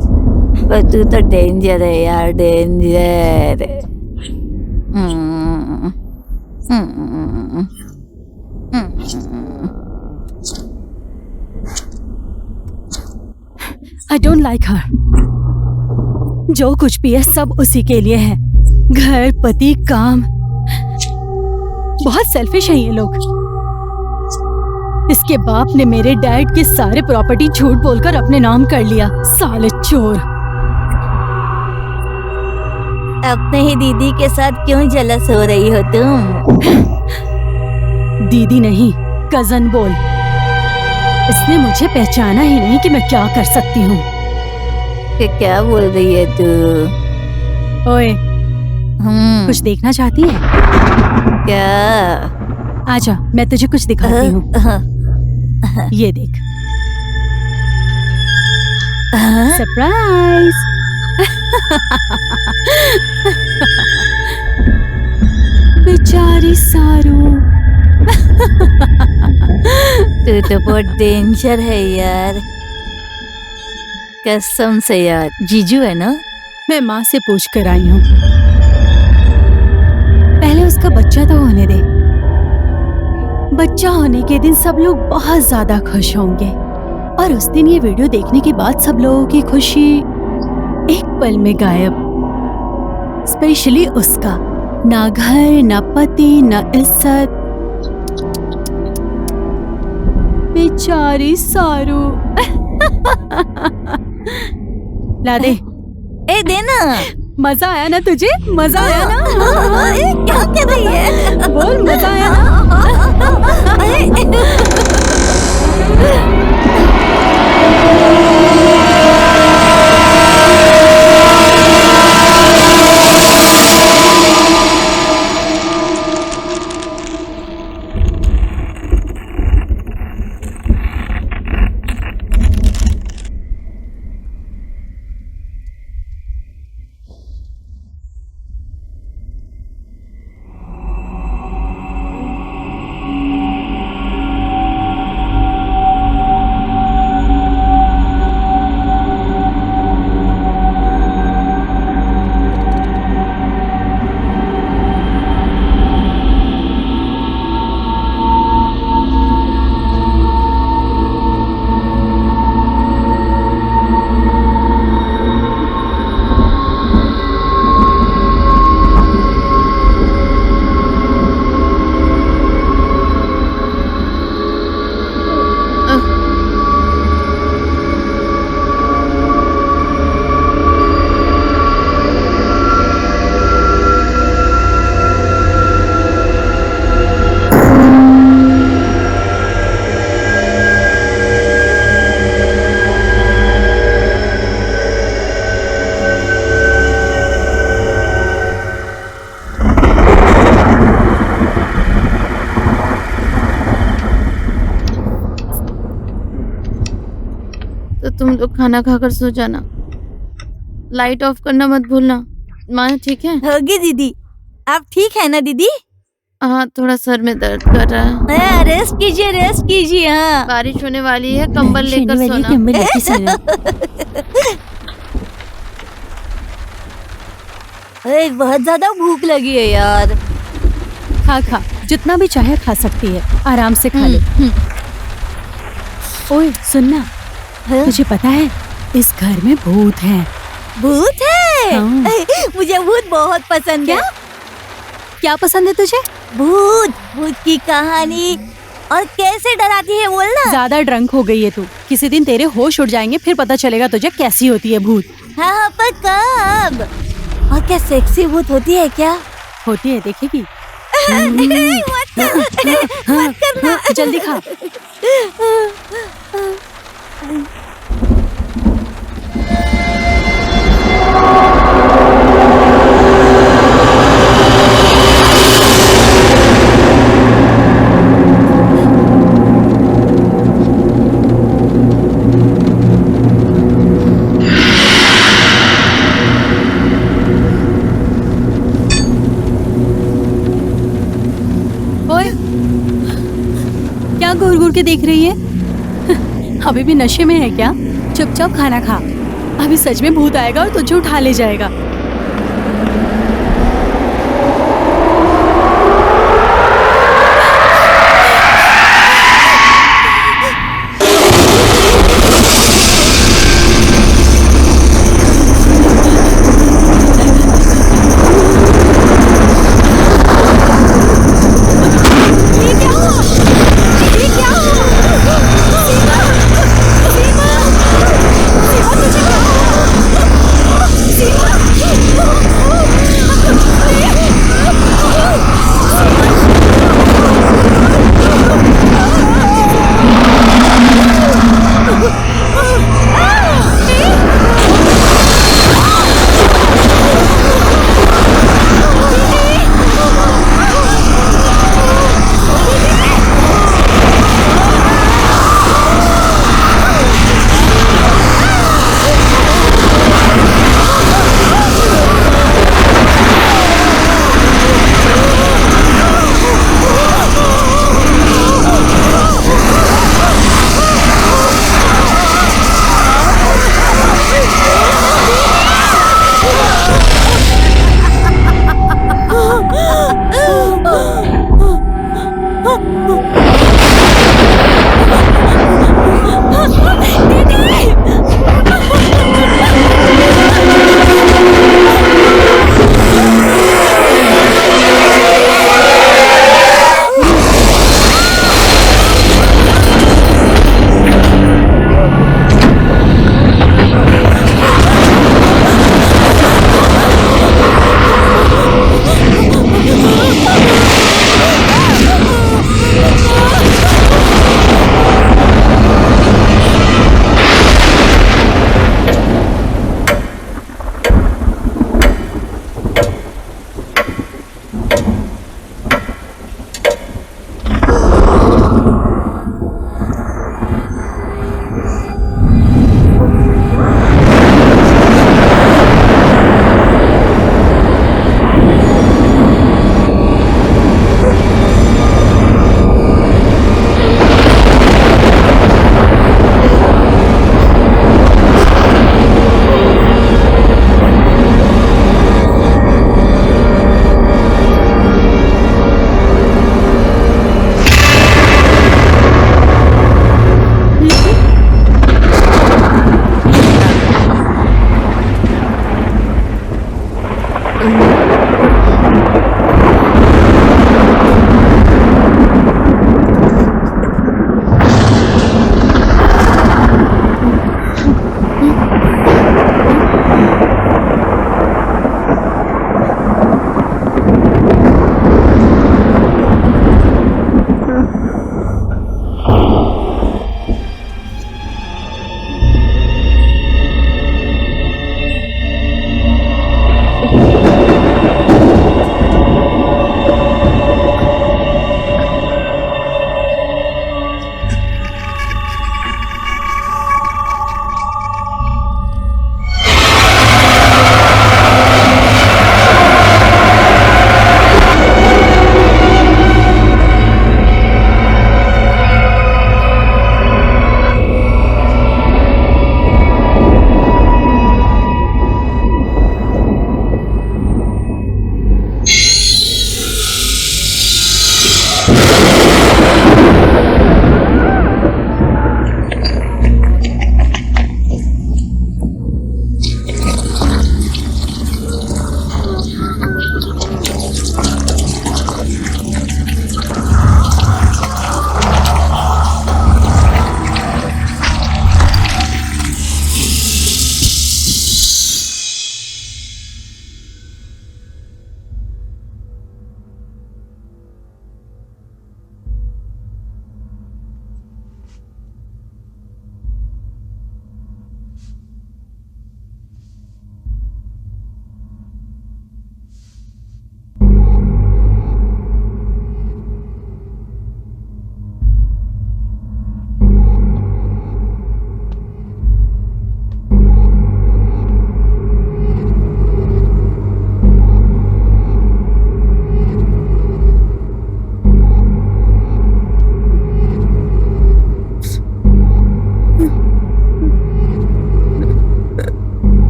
पर तू तो डेंजर है यार, danger. I don't like her. जो कुछ भी है सब उसी के लिए है, घर, पति, काम। बहुत सेल्फिश हैं ये लोग। इसके बाप ने मेरे डैड के सारे प्रॉपर्टी झूठ बोलकर अपने नाम कर लिया, साले चोर। अपने ही दीदी के साथ क्यों जलस हो रही हो तुम? दीदी नहीं, कजन बोल। इसने मुझे पहचाना ही नहीं कि मैं क्या कर सकती हूँ। क्या बोल रही है तू? ओए, कुछ देखना चाहती है क्या? आजा, मैं तुझे कुछ दिखाती हूँ। ये देख, सरप्राइज। बेचारी सारू। तू तो बहुत डेंजर है यार, कसम से यार। जीजू है ना? मैं माँ से पूछ कर आई हूँ। पहले उसका बच्चा तो होने दे। बच्चा होने के दिन सब लोग बहुत ज्यादा खुश होंगे, और उस दिन ये वीडियो देखने के बाद सब लोगों की खुशी एक पल में गायब। स्पेशली उसका, ना घर, ना पति, ना इज्जत। बेचारी सारू। ला दे। ए देना। मजा आया ना तुझे? मजा आया ना? क्या कर रही है? बोल, मजा आया ना? तुम लोग खाना खाकर सो जाना, लाइट ऑफ करना मत भूलना। माँ ठीक है? होगी दीदी। आप ठीक है ना दीदी? हाँ, थोड़ा सर में दर्द कर रहा है। रेस्ट कीजिए, रेस्ट कीजिए। हाँ, बारिश होने वाली है, कंबल लेकर सोना। कंबल लेके सोना। बहुत ज्यादा भूख लगी है यार। खा खा, जितना भी चाहे खा सकती है, आराम से खा ले। ओए सुनना, तुझे पता है इस घर में भूत है। भूत है? हाँ। मुझे भूत बहुत पसंद है। क्या पसंद है तुझे? भूत, भूत की कहानी। और कैसे डराती है बोलना। ज्यादा ड्रंक हो गई है तू, किसी दिन तेरे होश उड़ जाएंगे, फिर पता चलेगा तुझे कैसी होती है भूत। हाँ, पर कब? और क्या सेक्सी भूत होती है क्या? होती है, देखेगी। मत करना। जल्दी खा। ओए, क्या घूर घूर के देख रही है? अभी भी नशे में है क्या? चुपचाप खाना खा, अभी सच में भूत आएगा और तुझे उठा ले जाएगा।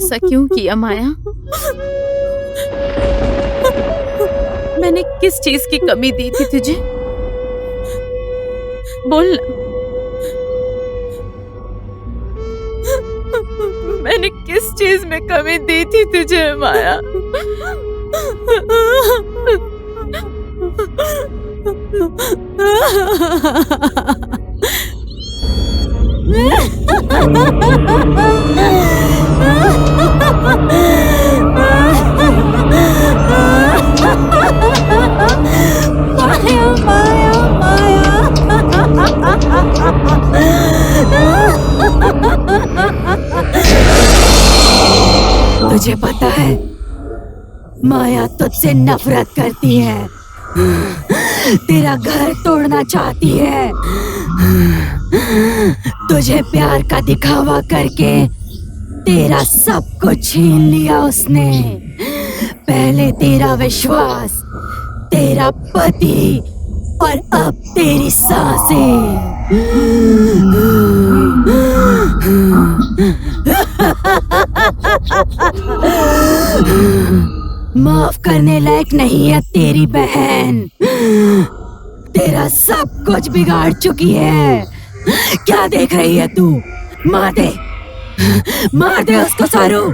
ऐसा क्यों किया माया? मैंने किस चीज की कमी दी थी तुझे? बोल ना। मैंने किस चीज में कमी दी थी तुझे माया? तुझे पता है माया तुझसे नफरत करती है, तेरा घर तोड़ना चाहती है। तुझे प्यार का दिखावा करके तेरा सब कुछ छीन लिया उसने। पहले तेरा विश्वास, तेरा पति और अब तेरी सांसें। माफ करने लायक नहीं है तेरी बहन, तेरा सब कुछ बिगाड़ चुकी है। क्या देख रही है तू? मार दे, मार दे उसको सारू,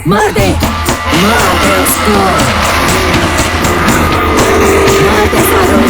मार दे, मार दे उसको, मार दे सारू।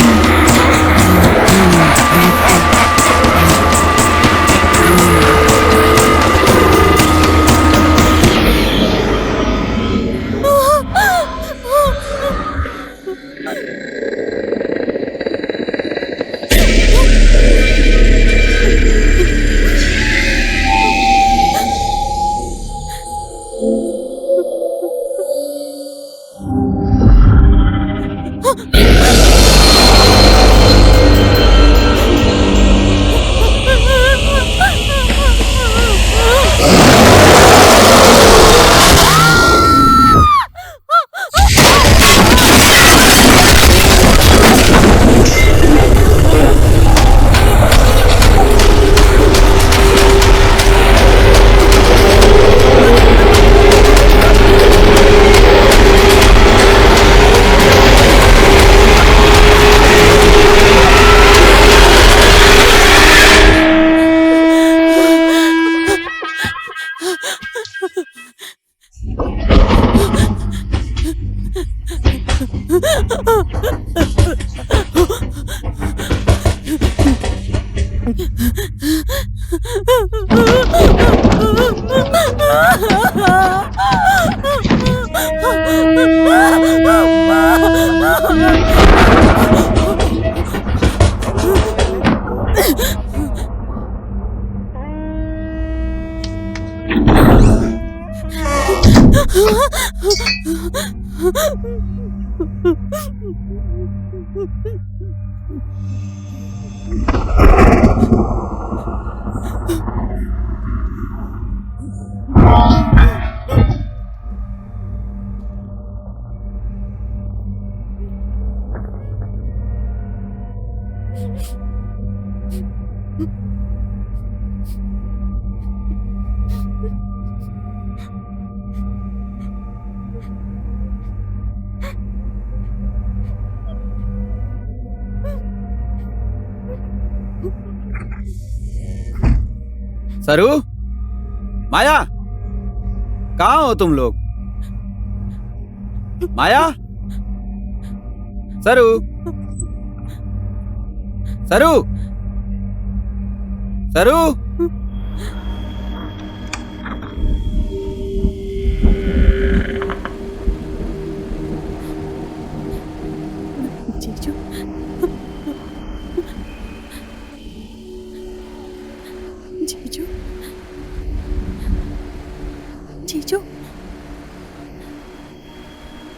सरू, माया, कहाँ हो तुम लोग? माया, सरू, सरू, सरू। जीजू, जीजू, जीजू,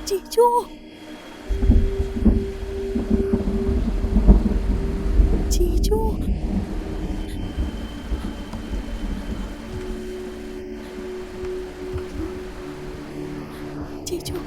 जीजू, जीजू, जीजू,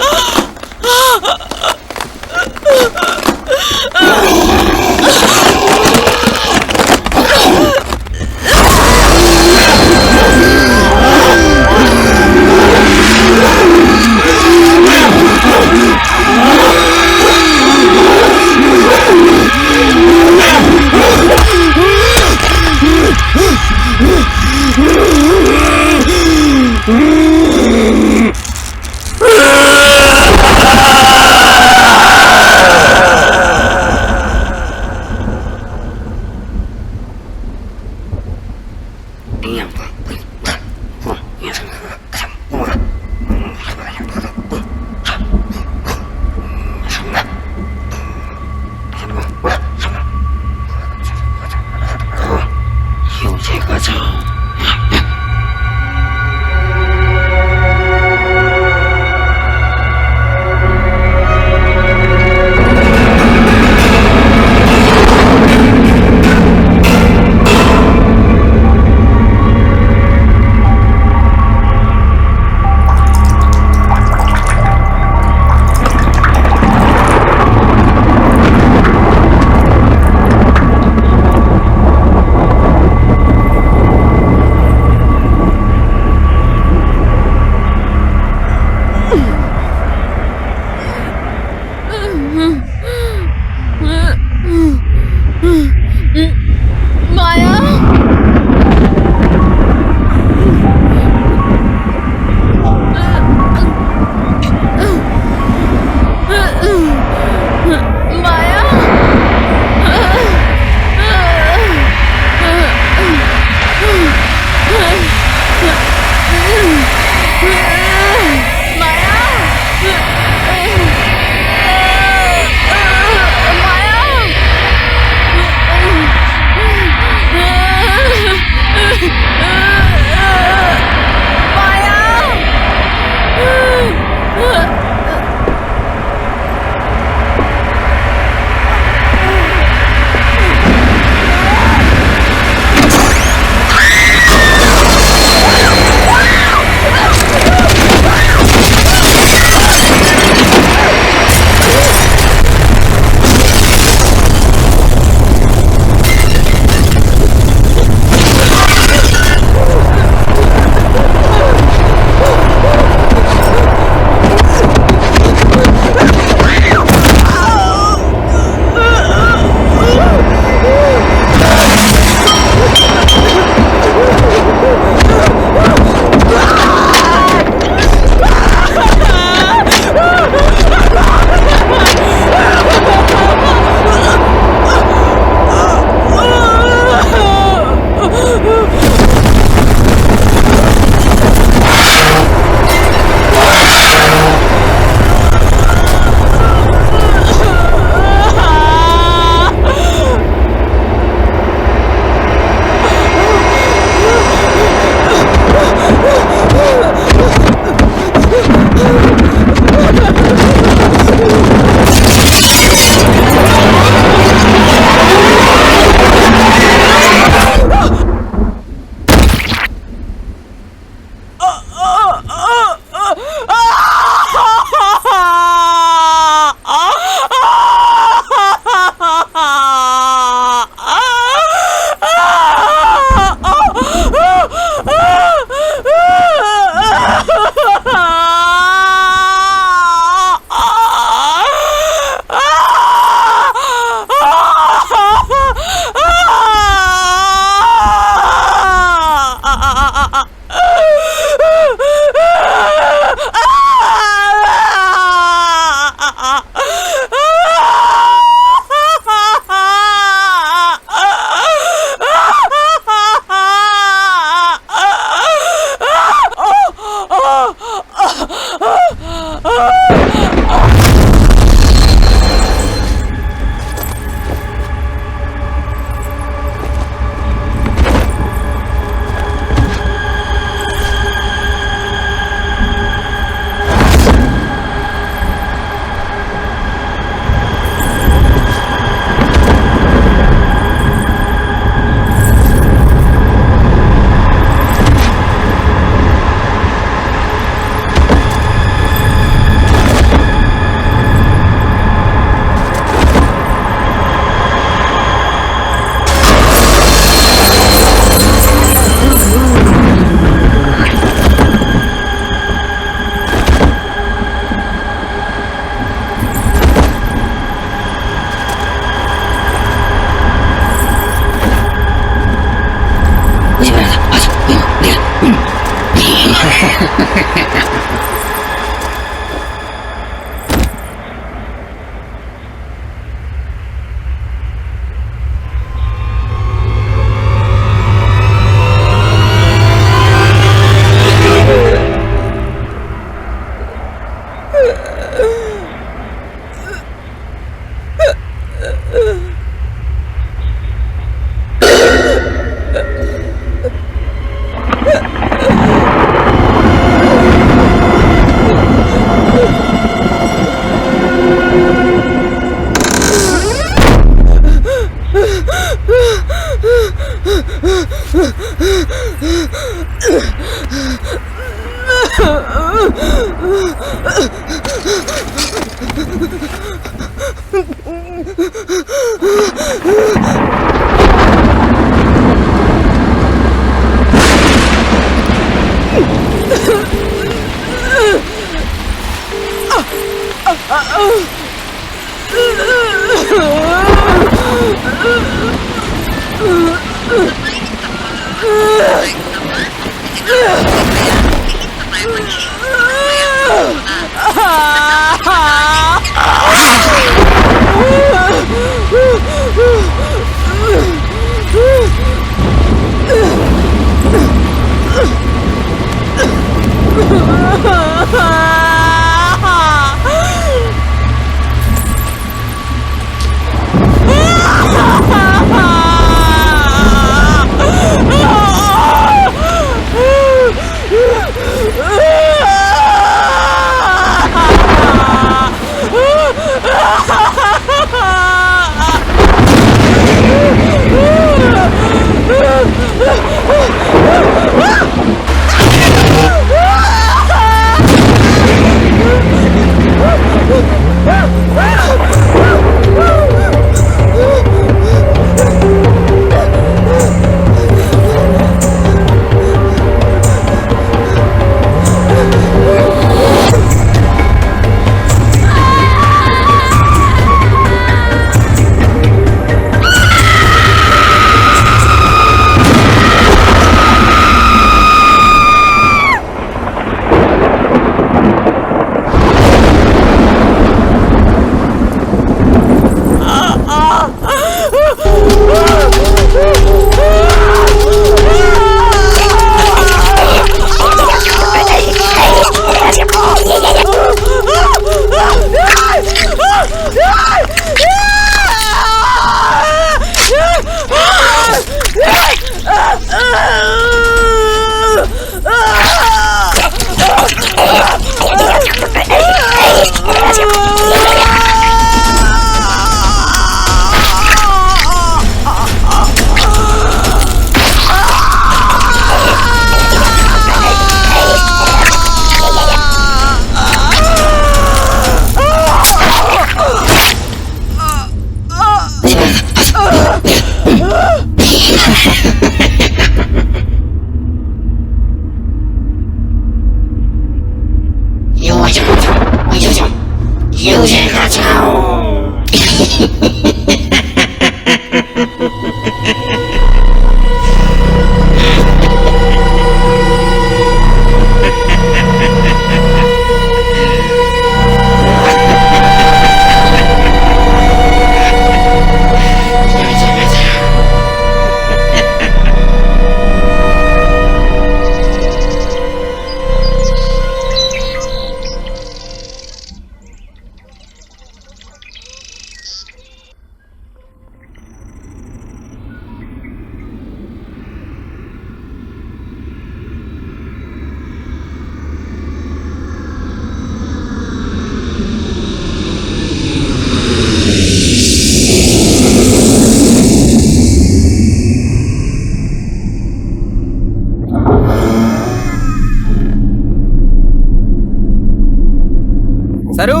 सरू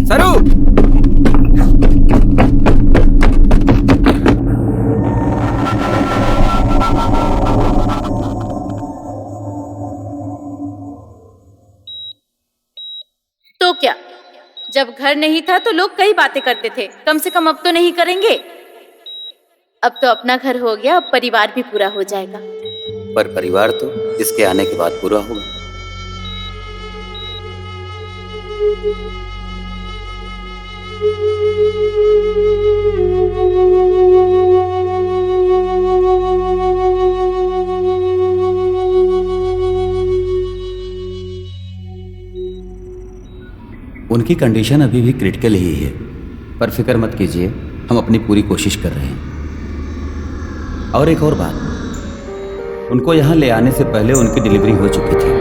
सरू तो क्या, जब घर नहीं था तो लोग कई बातें करते थे, कम से कम अब तो नहीं करेंगे। अब तो अपना घर हो गया, अब परिवार भी पूरा हो जाएगा। पर परिवार तो इसके आने के बाद पूरा होगा। उनकी कंडीशन अभी भी क्रिटिकल ही है, पर फिक्र मत कीजिए, हम अपनी पूरी कोशिश कर रहे हैं। और एक और बात, उनको यहाँ ले आने से पहले उनकी डिलीवरी हो चुकी थी।